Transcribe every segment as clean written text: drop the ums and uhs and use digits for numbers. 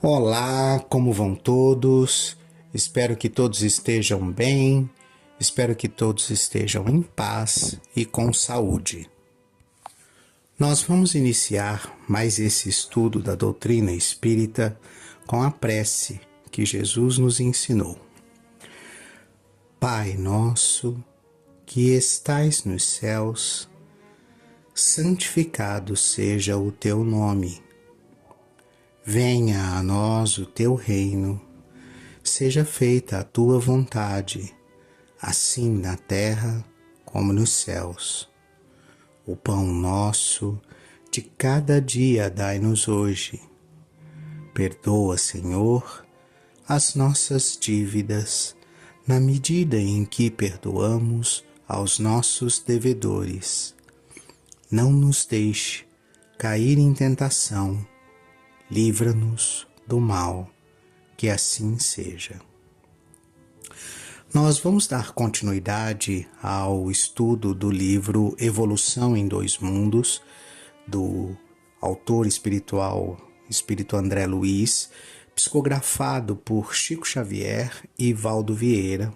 Olá, como vão todos? Espero que todos estejam bem, espero que todos estejam em paz e com saúde. Nós vamos iniciar mais esse estudo da doutrina espírita com a prece que Jesus nos ensinou. Pai nosso, que estais nos céus, santificado seja o teu nome. Venha a nós o teu reino, seja feita a tua vontade, assim na terra como nos céus. O pão nosso de cada dia dai-nos hoje. Perdoa, Senhor, as nossas dívidas, na medida em que perdoamos aos nossos devedores. Não nos deixe cair em tentação, livra-nos do mal, que assim seja. Nós vamos dar continuidade ao estudo do livro Evolução em Dois Mundos, do autor espiritual Espírito André Luiz, psicografado por Chico Xavier e Valdo Vieira,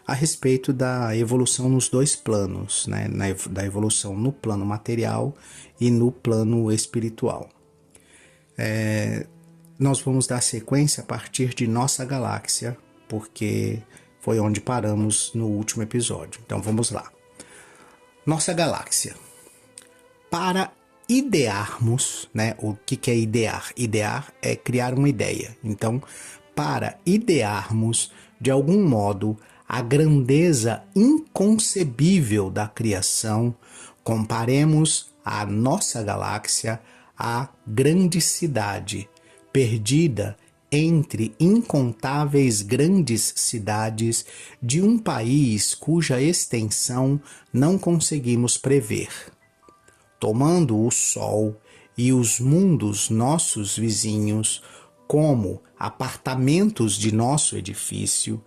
a respeito da evolução nos dois planos, né? Da evolução no plano material e no plano espiritual. Nós vamos dar sequência a partir de nossa galáxia, porque foi onde paramos no último episódio. Então vamos lá. Nossa galáxia. Para idearmos, né? O que é idear? Idear é criar uma ideia. Então, para idearmos de algum modo a grandeza inconcebível da criação, comparemos a nossa galáxia à grande cidade, perdida entre incontáveis grandes cidades de um país cuja extensão não conseguimos prever. Tomando o Sol e os mundos nossos vizinhos como apartamentos de nosso edifício,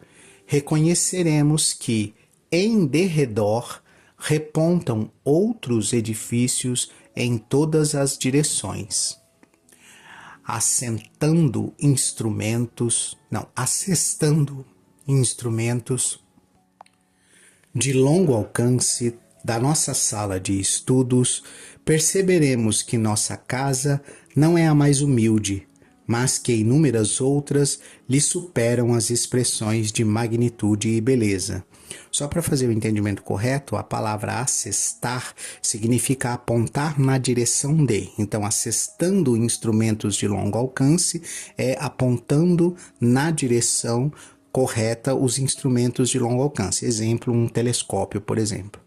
reconheceremos que, em derredor, repontam outros edifícios em todas as direções, assestando instrumentos de longo alcance da nossa sala de estudos. Perceberemos que nossa casa não é a mais humilde, mas que inúmeras outras lhe superam as expressões de magnitude e beleza. Só para fazer o entendimento correto, a palavra assestar significa apontar na direção de. Então, assestando instrumentos de longo alcance é apontando na direção correta os instrumentos de longo alcance. Exemplo, um telescópio, por exemplo.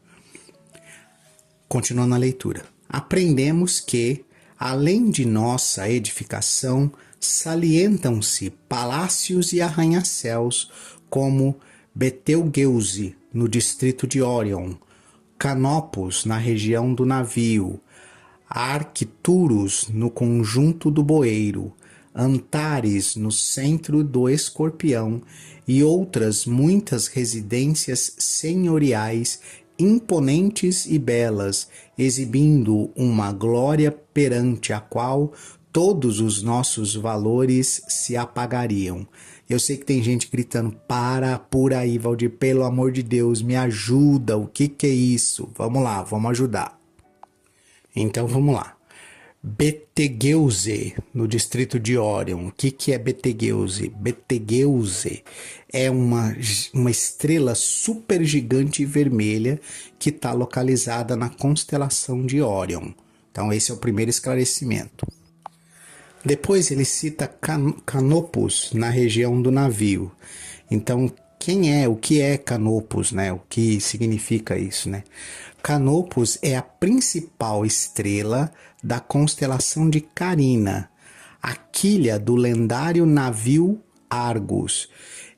Continuando a leitura. Aprendemos que, além de nossa edificação, salientam-se palácios e arranha-céus como Betelgeuse, no distrito de Órion, Canopus, na região do navio, Arcturus, no conjunto do Boeiro, Antares, no centro do Escorpião, e outras muitas residências senhoriais imponentes e belas, exibindo uma glória perante a qual todos os nossos valores se apagariam. Eu sei que tem gente gritando, para por aí, Valdir, pelo amor de Deus, me ajuda, o que é isso? Vamos lá, vamos ajudar. Então vamos lá. Betelgeuse, no distrito de Órion. O que é Betelgeuse? Betelgeuse é uma estrela supergigante vermelha que está localizada na constelação de Órion. Então esse é o primeiro esclarecimento. Depois ele cita Canopus, na região do navio. Então, o que é Canopus, né? O que significa isso, né? Canopus é a principal estrela da constelação de Carina, a quilha do lendário navio Argus.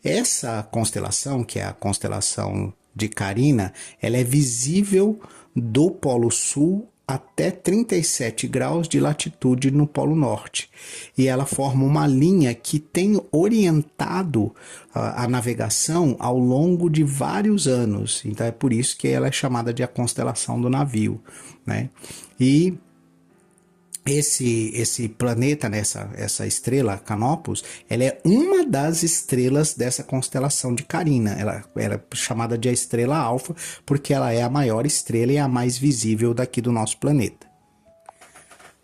Essa constelação, que é a constelação de Carina, ela é visível do Polo Sul até 37 graus de latitude no Polo Norte. E ela forma uma linha que tem orientado a navegação ao longo de vários anos. Então é por isso que ela é chamada de a constelação do navio, né? E esse planeta, né, essa estrela Canopus, ela é uma das estrelas dessa constelação de Carina. Ela é chamada de a estrela alfa porque ela é a maior estrela e a mais visível daqui do nosso planeta.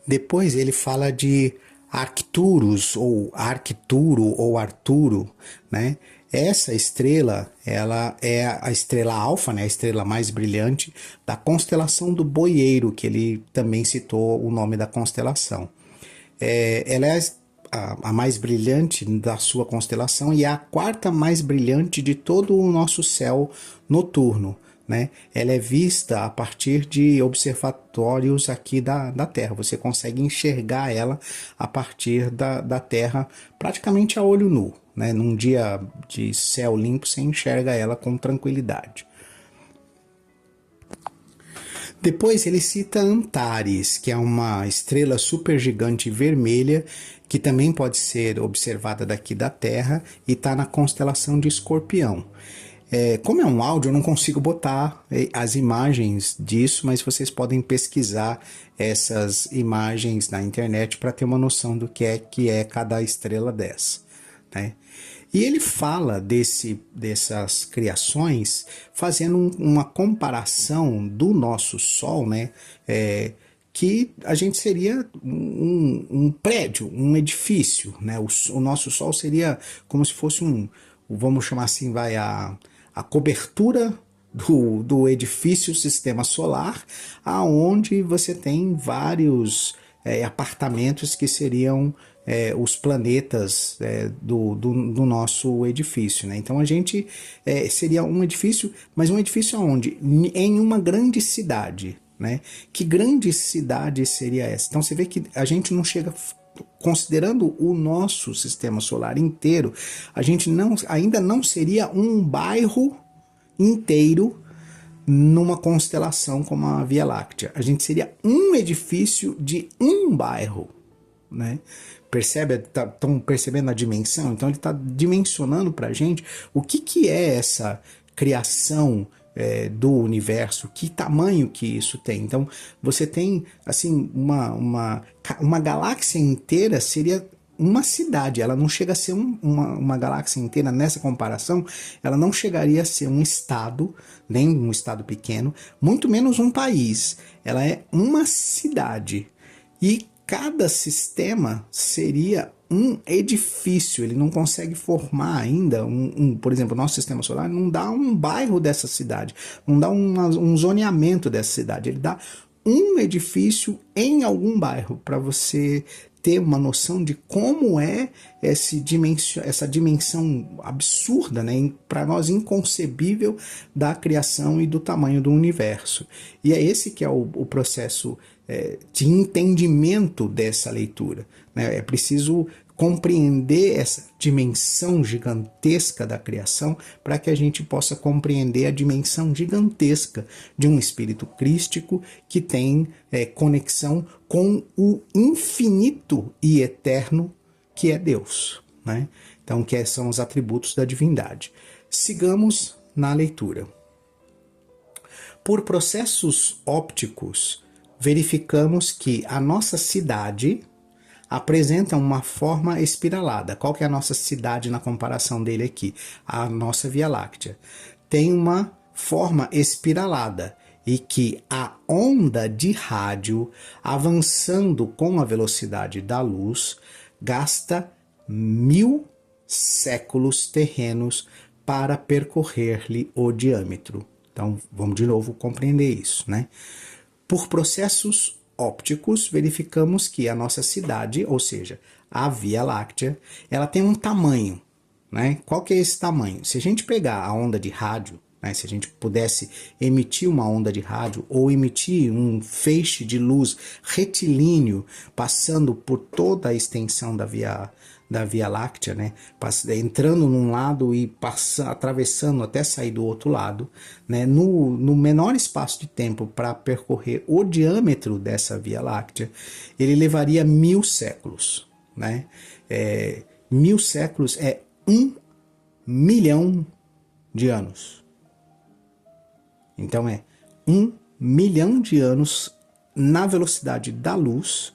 Depois ele fala de Arcturus ou Arcturo ou Arturo, né? Essa estrela, ela é a estrela alfa, né? A estrela mais brilhante da constelação do Boieiro, que ele também citou o nome da constelação. Ela é a mais brilhante da sua constelação e é a quarta mais brilhante de todo o nosso céu noturno. Né? Ela é vista a partir de observatórios aqui da Terra. Você consegue enxergar ela a partir da Terra praticamente a olho nu. Né? Num dia de céu limpo, você enxerga ela com tranquilidade. Depois ele cita Antares, que é uma estrela supergigante vermelha que também pode ser observada daqui da Terra e está na constelação de Escorpião. Como é um áudio, eu não consigo botar as imagens disso, mas vocês podem pesquisar essas imagens na internet para ter uma noção do que é cada estrela dessa. Né? E ele fala dessas criações fazendo uma comparação do nosso Sol, né? Que a gente seria um prédio, um edifício, né? O nosso Sol seria como se fosse vamos chamar assim, a cobertura do edifício sistema solar, aonde você tem vários apartamentos que seriam os planetas do nosso edifício. Né? Então a gente seria um edifício, mas um edifício aonde? Em uma grande cidade. Né? Que grande cidade seria essa? Então você vê que a gente não chega... Considerando o nosso sistema solar inteiro, a gente ainda não seria um bairro inteiro numa constelação como a Via Láctea. A gente seria um edifício de um bairro. Né? Estão percebendo a dimensão? Então ele está dimensionando para a gente o que é essa criação do universo, que tamanho que isso tem. Então você tem assim uma galáxia inteira seria uma cidade, ela não chega a ser uma galáxia inteira nessa comparação, ela não chegaria a ser um estado, nem um estado pequeno, muito menos um país, ela é uma cidade e cada sistema seria um edifício, ele não consegue formar ainda, por exemplo, o nosso sistema solar não dá um bairro dessa cidade, não dá um zoneamento dessa cidade, ele dá um edifício em algum bairro, para você ter uma noção de como é essa dimensão absurda, né, para nós inconcebível da criação e do tamanho do universo. E é esse que é o processo de entendimento dessa leitura. Né? É preciso compreender essa dimensão gigantesca da criação para que a gente possa compreender a dimensão gigantesca de um espírito crístico que tem conexão com o infinito e eterno que é Deus. Né? Então, que são os atributos da divindade. Sigamos na leitura. Por processos ópticos, verificamos que a nossa cidade apresenta uma forma espiralada. Qual que é a nossa cidade na comparação dele aqui? A nossa Via Láctea. Tem uma forma espiralada e que a onda de rádio, avançando com a velocidade da luz, gasta 1000 séculos terrenos para percorrer-lhe o diâmetro. Então, vamos de novo compreender isso, né? Por processos ópticos, verificamos que a nossa cidade, ou seja, a Via Láctea, ela tem um tamanho. Né? Qual que é esse tamanho? Se a gente pegar a onda de rádio, né, se a gente pudesse emitir uma onda de rádio ou emitir um feixe de luz retilíneo passando por toda a extensão da Via Láctea, né, entrando num lado e atravessando até sair do outro lado, né, no menor espaço de tempo para percorrer o diâmetro dessa Via Láctea, ele levaria 1000 séculos. Né? 1000 séculos é 1 milhão de anos. Então é 1 milhão de anos na velocidade da luz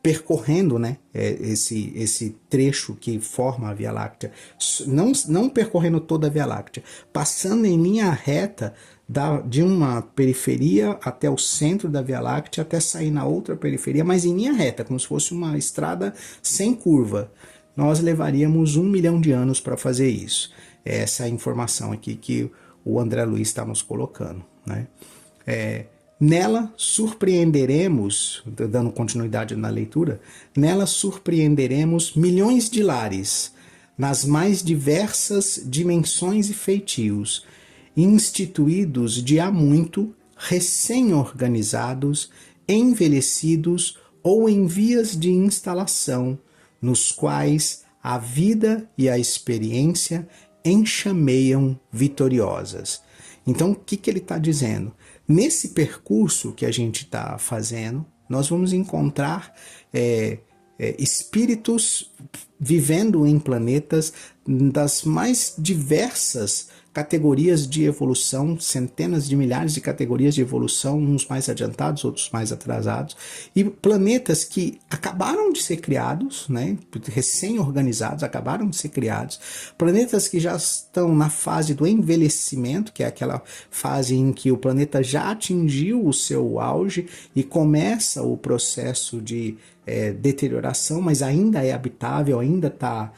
percorrendo, né, esse trecho que forma a Via Láctea, não percorrendo toda a Via Láctea, passando em linha reta de uma periferia até o centro da Via Láctea, até sair na outra periferia, mas em linha reta, como se fosse uma estrada sem curva. Nós levaríamos 1 milhão de anos para fazer isso. Essa é a informação aqui que o André Luiz está nos colocando, né? Nela surpreenderemos, dando continuidade na leitura, nela surpreenderemos milhões de lares, nas mais diversas dimensões e feitios, instituídos de há muito, recém-organizados, envelhecidos ou em vias de instalação, nos quais a vida e a experiência enxameiam vitoriosas. Então, o que ele está dizendo? Nesse percurso que a gente está fazendo, nós vamos encontrar espíritos vivendo em planetas das mais diversas categorias de evolução, centenas de milhares de categorias de evolução, uns mais adiantados, outros mais atrasados, e planetas que acabaram de ser criados, né, recém-organizados, acabaram de ser criados, planetas que já estão na fase do envelhecimento, que é aquela fase em que o planeta já atingiu o seu auge e começa o processo de deterioração, mas ainda é habitável, ainda está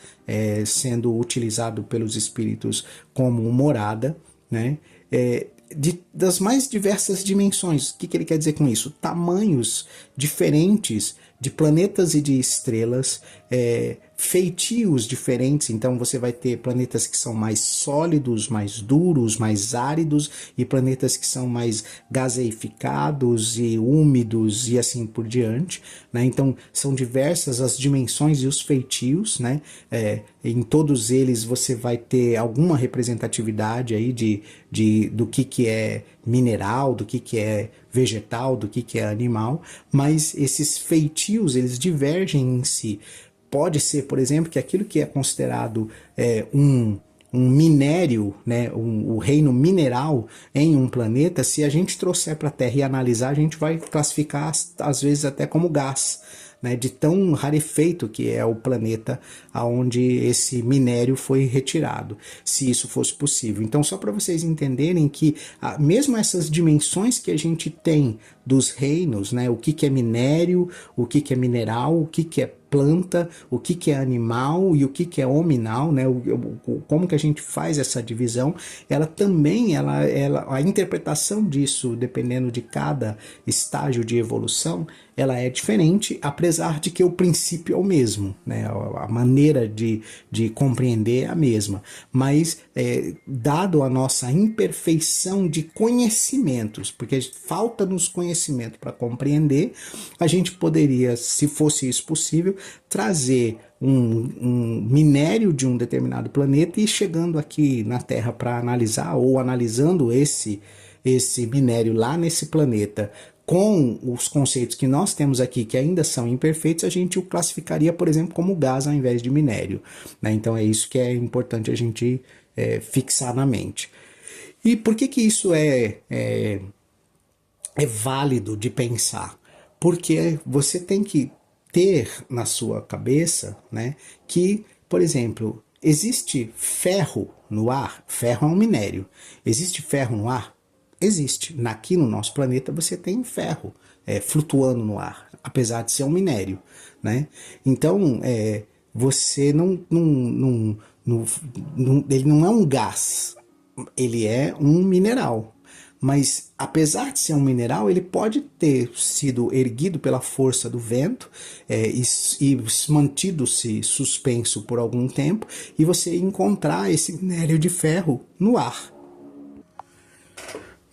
sendo utilizado pelos espíritos como morada, né? Das mais diversas dimensões. O que ele quer dizer com isso? Tamanhos diferentes de planetas e de estrelas, feitios diferentes. Então você vai ter planetas que são mais sólidos, mais duros, mais áridos, e planetas que são mais gaseificados e úmidos e assim por diante, né? Então são diversas as dimensões e os feitios, né? Em todos eles você vai ter alguma representatividade aí do que é mineral, do que é vegetal, do que é animal, mas esses feitios, eles divergem em si. Pode ser, por exemplo, que aquilo que é considerado um minério, né, o reino mineral em um planeta, se a gente trouxer para a Terra e analisar, a gente vai classificar às vezes até como gás, né, de tão rarefeito que é o planeta aonde esse minério foi retirado, se isso fosse possível. Então, só para vocês entenderem que mesmo essas dimensões que a gente tem dos reinos, né, o que é minério, o que é mineral, o que é planta, o que é animal e o que é hominal, né? Como que a gente faz essa divisão, ela também, a interpretação disso, dependendo de cada estágio de evolução, ela é diferente, apesar de que o princípio é o mesmo, né? A maneira de compreender é a mesma, mas dado a nossa imperfeição de conhecimentos, porque falta-nos conhecimento para compreender, a gente poderia, se fosse isso possível, trazer um minério de um determinado planeta e chegando aqui na Terra para analisar, ou analisando esse minério lá nesse planeta com os conceitos que nós temos aqui, que ainda são imperfeitos, a gente o classificaria, por exemplo, como gás ao invés de minério, né? Então é isso que é importante a gente fixar na mente. E por que isso é válido de pensar? Porque você tem que ter na sua cabeça, né, que, por exemplo, existe ferro no ar? Ferro é um minério. Existe ferro no ar? Existe. Aqui no nosso planeta você tem ferro flutuando no ar, apesar de ser um minério, né? Então, você ele não é um gás, ele é um mineral. Mas, apesar de ser um mineral, ele pode ter sido erguido pela força do vento e mantido-se suspenso por algum tempo, e você encontrar esse minério de ferro no ar.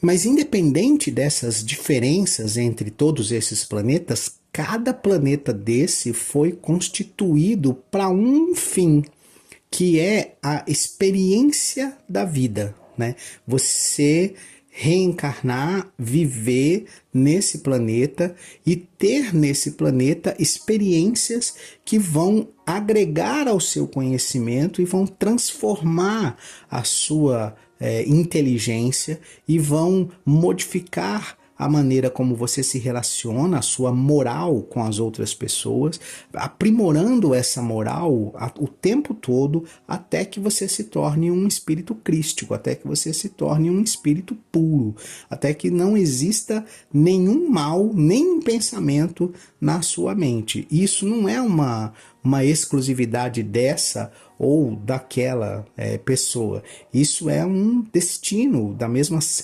Mas, independente dessas diferenças entre todos esses planetas, cada planeta desse foi constituído para um fim, que é a experiência da vida, né? Você reencarnar, viver nesse planeta e ter nesse planeta experiências que vão agregar ao seu conhecimento e vão transformar a sua inteligência e vão modificar a maneira como você se relaciona, a sua moral com as outras pessoas, aprimorando essa moral o tempo todo até que você se torne um espírito crístico, até que você se torne um espírito puro, até que não exista nenhum mal, nenhum pensamento na sua mente. Isso não é uma exclusividade dessa ou daquela pessoa. Isso é um destino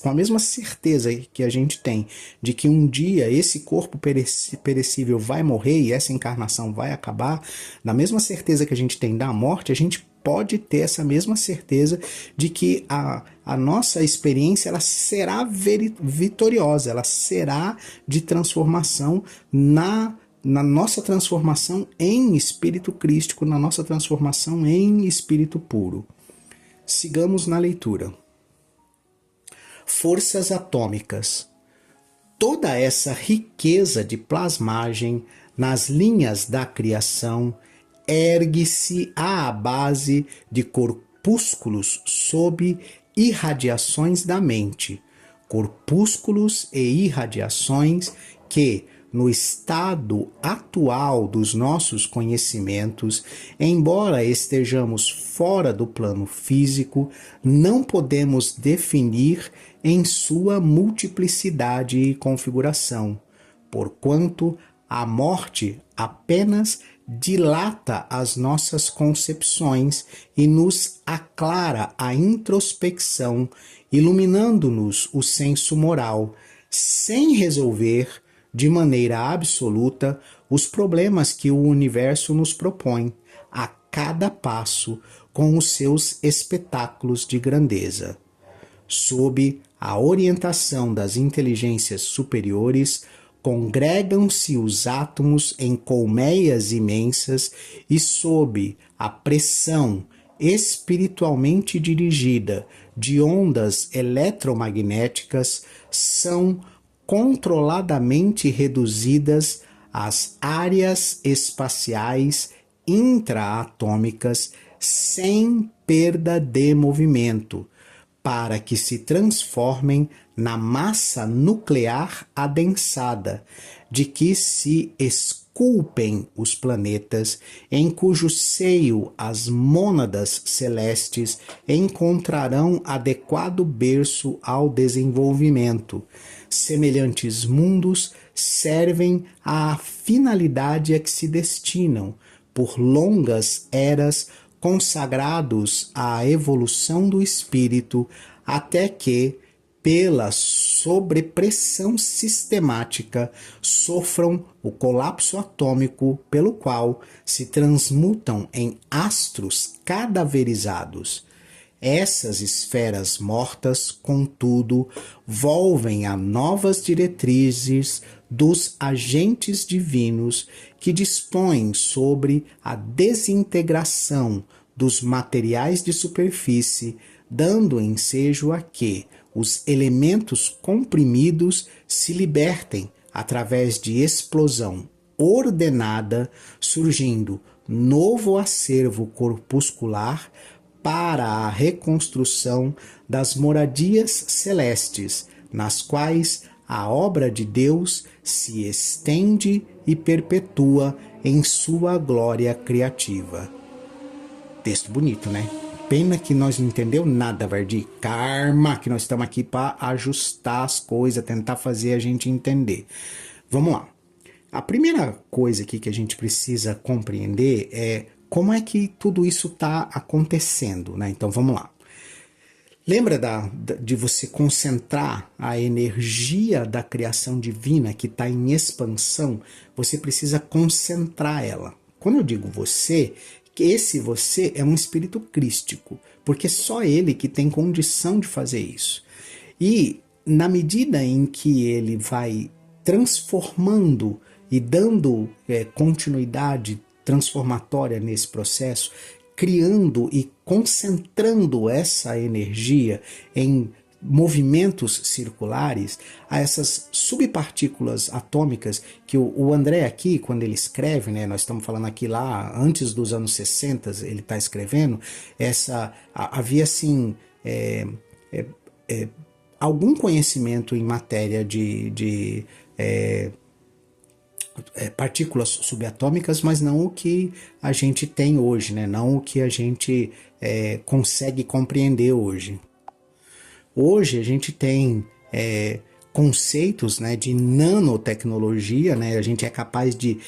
com a mesma certeza que a gente tem de que um dia esse corpo perecível vai morrer e essa encarnação vai acabar. Da mesma certeza que a gente tem da morte, a gente pode ter essa mesma certeza de que a nossa experiência ela será vitoriosa, ela será de transformação na nossa transformação em espírito crístico, na nossa transformação em espírito puro. Sigamos na leitura. Forças atômicas. Toda essa riqueza de plasmagem nas linhas da criação ergue-se à base de corpúsculos sob irradiações da mente, corpúsculos e irradiações que, no estado atual dos nossos conhecimentos, embora estejamos fora do plano físico, não podemos definir em sua multiplicidade e configuração, porquanto a morte apenas dilata as nossas concepções e nos aclara a introspecção, iluminando-nos o senso moral, sem resolver de maneira absoluta os problemas que o universo nos propõe a cada passo com os seus espetáculos de grandeza. Sob a orientação das inteligências superiores, congregam-se os átomos em colmeias imensas e, sob a pressão espiritualmente dirigida de ondas eletromagnéticas, são controladamente reduzidas às áreas espaciais intraatômicas sem perda de movimento, para que se transformem na massa nuclear adensada, de que se esculpem os planetas, em cujo seio as mônadas celestes encontrarão adequado berço ao desenvolvimento. Semelhantes mundos servem à finalidade a que se destinam, por longas eras consagrados à evolução do espírito, até que, pela sobrepressão sistemática, sofram o colapso atômico pelo qual se transmutam em astros cadaverizados. Essas esferas mortas, contudo, volvem a novas diretrizes dos agentes divinos que dispõem sobre a desintegração dos materiais de superfície, dando ensejo a que os elementos comprimidos se libertem através de explosão ordenada, surgindo novo acervo corpuscular para a reconstrução das moradias celestes, nas quais a obra de Deus se estende e perpetua em sua glória criativa. Texto bonito, né? Pena que nós não entendeu nada, Vardi. Karma, que nós estamos aqui para ajustar as coisas, tentar fazer a gente entender. Vamos lá. A primeira coisa aqui que a gente precisa compreender é como é que tudo isso está acontecendo, né? Então vamos lá. Lembra de você concentrar a energia da criação divina que está em expansão? Você precisa concentrar ela. Quando eu digo você, esse você é um espírito crístico, porque só ele que tem condição de fazer isso. E na medida em que ele vai transformando e dando continuidade transformatória nesse processo, criando e concentrando essa energia em movimentos circulares, a essas subpartículas atômicas que o André aqui, quando ele escreve, né, nós estamos falando aqui lá antes dos anos 60, ele está escrevendo, havia assim algum conhecimento em matéria de partículas subatômicas, mas não o que a gente tem hoje, né? Não o que a gente consegue compreender hoje. Hoje a gente tem conceitos, né, de nanotecnologia, né? A gente é capaz de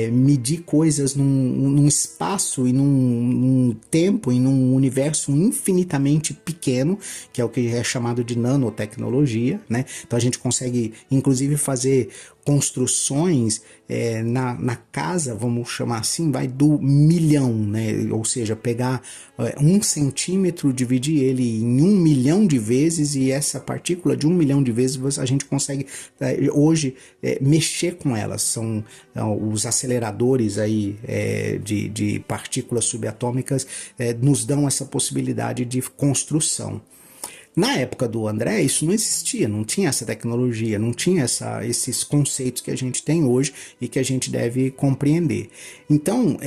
medir coisas num espaço e num tempo e num universo infinitamente pequeno, que é o que é chamado de nanotecnologia, né? Então a gente consegue inclusive fazer construções na casa, vamos chamar assim, vai do milhão, né? Ou seja, pegar 1 centímetro, dividir ele em 1 milhão de vezes, e essa partícula de 1 milhão de vezes a gente consegue hoje mexer com elas. São os aceleradores aí de partículas subatômicas nos dão essa possibilidade de construção. Na época do André, isso não existia, não tinha essa tecnologia, não tinha esses conceitos que a gente tem hoje e que a gente deve compreender. Então,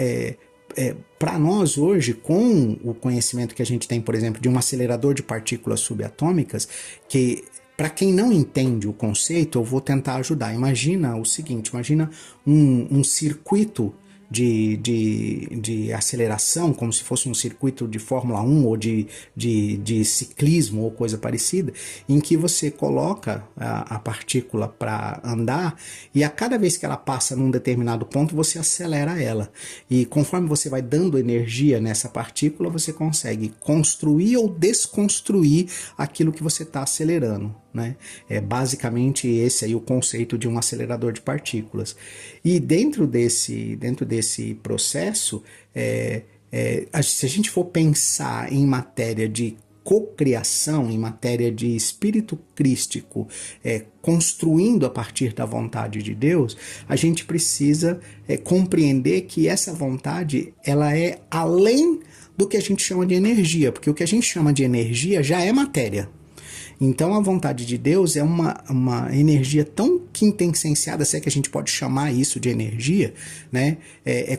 para nós hoje, com o conhecimento que a gente tem, por exemplo, de um acelerador de partículas subatômicas, que para quem não entende o conceito, eu vou tentar ajudar. Imagina o seguinte, imagina um circuito de aceleração, como se fosse um circuito de Fórmula 1 ou de ciclismo ou coisa parecida, em que você coloca a partícula para andar e a cada vez que ela passa num determinado ponto, você acelera ela. E conforme você vai dando energia nessa partícula, você consegue construir ou desconstruir aquilo que você está acelerando, né? É basicamente esse aí o conceito de um acelerador de partículas. E dentro desse processo, se a gente for pensar em matéria de cocriação, em matéria de espírito crístico, construindo a partir da vontade de Deus, a gente precisa compreender que essa vontade ela é além do que a gente chama de energia, porque o que a gente chama de energia já é matéria. Então a vontade de Deus é uma energia tão quintessenciada, se é que a gente pode chamar isso de energia, né?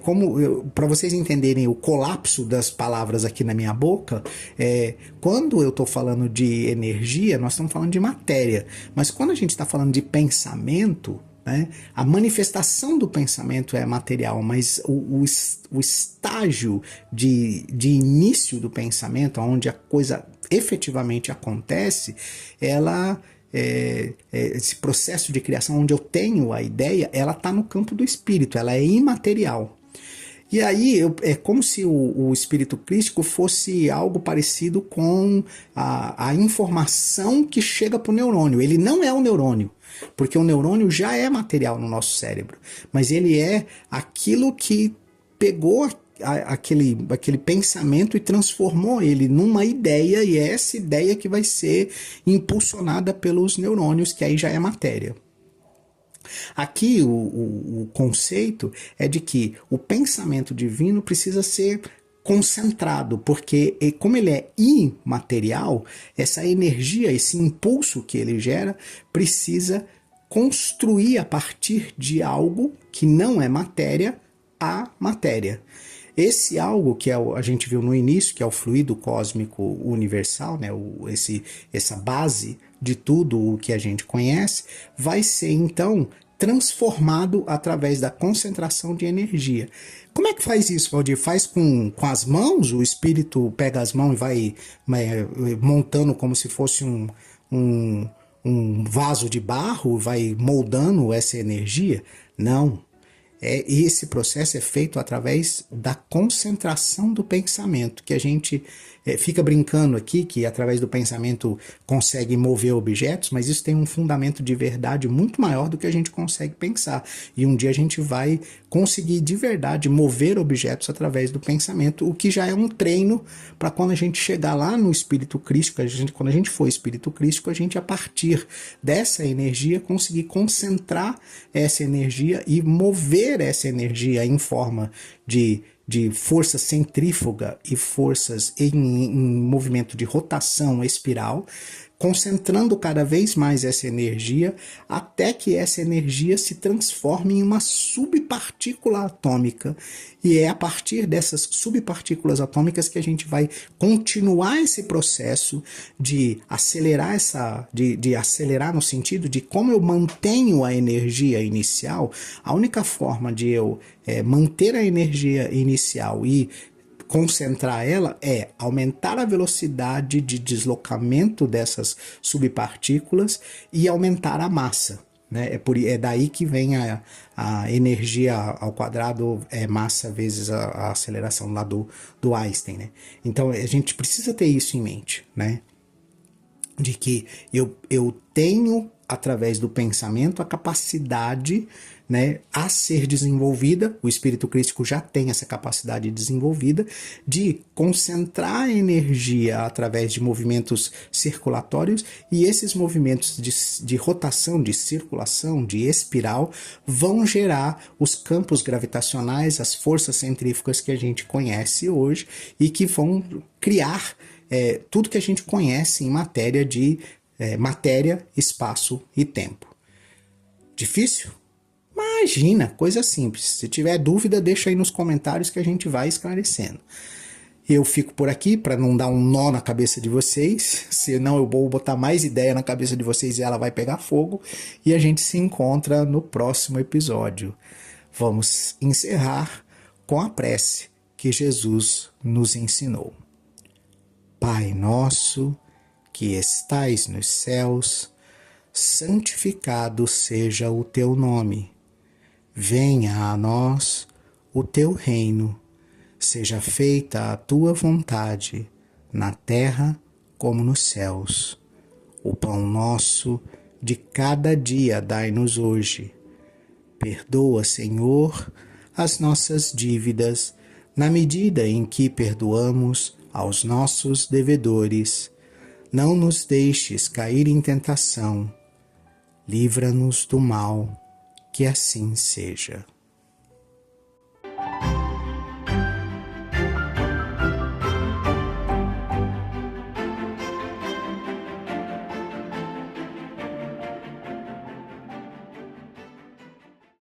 Como, para vocês entenderem o colapso das palavras aqui na minha boca, quando eu estou falando de energia, nós estamos falando de matéria, mas quando a gente está falando de pensamento, né, a manifestação do pensamento é material, mas o estágio de início do pensamento, onde a coisa efetivamente acontece, esse processo de criação onde eu tenho a ideia, ela está no campo do espírito, ela é imaterial. E aí é como se o espírito crístico fosse algo parecido com a informação que chega para o neurônio. Ele não é o neurônio, porque o neurônio já é material no nosso cérebro, mas ele é aquilo que pegou aquele pensamento e transformou ele numa ideia, e é essa ideia que vai ser impulsionada pelos neurônios, que aí já é matéria. Aqui o conceito é de que o pensamento divino precisa ser concentrado, porque como ele é imaterial, essa energia, esse impulso que ele gera, precisa construir a partir de algo que não é matéria, a matéria. Esse algo que a gente viu no início, que é o fluido cósmico universal, né, essa base de tudo o que a gente conhece, vai ser então transformado através da concentração de energia. Como é que faz isso, Valdir? Faz com as mãos? O espírito pega as mãos e vai montando como se fosse um vaso de barro, vai moldando essa energia? Não. Esse processo é feito através da concentração do pensamento, que a gente fica brincando aqui, que através do pensamento consegue mover objetos, mas isso tem um fundamento de verdade muito maior do que a gente consegue pensar. E um dia a gente vai conseguir de verdade mover objetos através do pensamento, o que já é um treino para quando a gente chegar lá no espírito crístico, quando a gente for espírito crístico, a gente, a partir dessa energia, conseguir concentrar essa energia e mover essa energia em forma de força centrífuga e forças em movimento de rotação espiral, concentrando cada vez mais essa energia até que essa energia se transforme em uma subpartícula atômica. E é a partir dessas subpartículas atômicas que a gente vai continuar esse processo de acelerar de acelerar no sentido de como eu mantenho a energia inicial. A única forma de eu manter a energia inicial e concentrar ela é aumentar a velocidade de deslocamento dessas subpartículas e aumentar a massa. Né? É daí que vem a energia ao quadrado, massa vezes a aceleração lá do Einstein. Né? Então a gente precisa ter isso em mente, né? De que eu tenho, através do pensamento, a capacidade, né, a ser desenvolvida, o espírito crístico já tem essa capacidade desenvolvida, de concentrar a energia através de movimentos circulatórios, e esses movimentos de rotação, de circulação, de espiral, vão gerar os campos gravitacionais, as forças centrífugas que a gente conhece hoje e que vão criar tudo que a gente conhece em matéria de matéria, espaço e tempo. Difícil? Imagina, coisa simples. Se tiver dúvida, deixa aí nos comentários que a gente vai esclarecendo. Eu fico por aqui para não dar um nó na cabeça de vocês, senão eu vou botar mais ideia na cabeça de vocês e ela vai pegar fogo, e a gente se encontra no próximo episódio. Vamos encerrar com a prece que Jesus nos ensinou. Pai nosso, que estais nos céus, santificado seja o teu nome. Venha a nós o teu reino. Seja feita a tua vontade, na terra como nos céus. O pão nosso de cada dia dai-nos hoje. Perdoa, Senhor, as nossas dívidas, na medida em que perdoamos aos nossos devedores. Não nos deixes cair em tentação. Livra-nos do mal, que assim seja.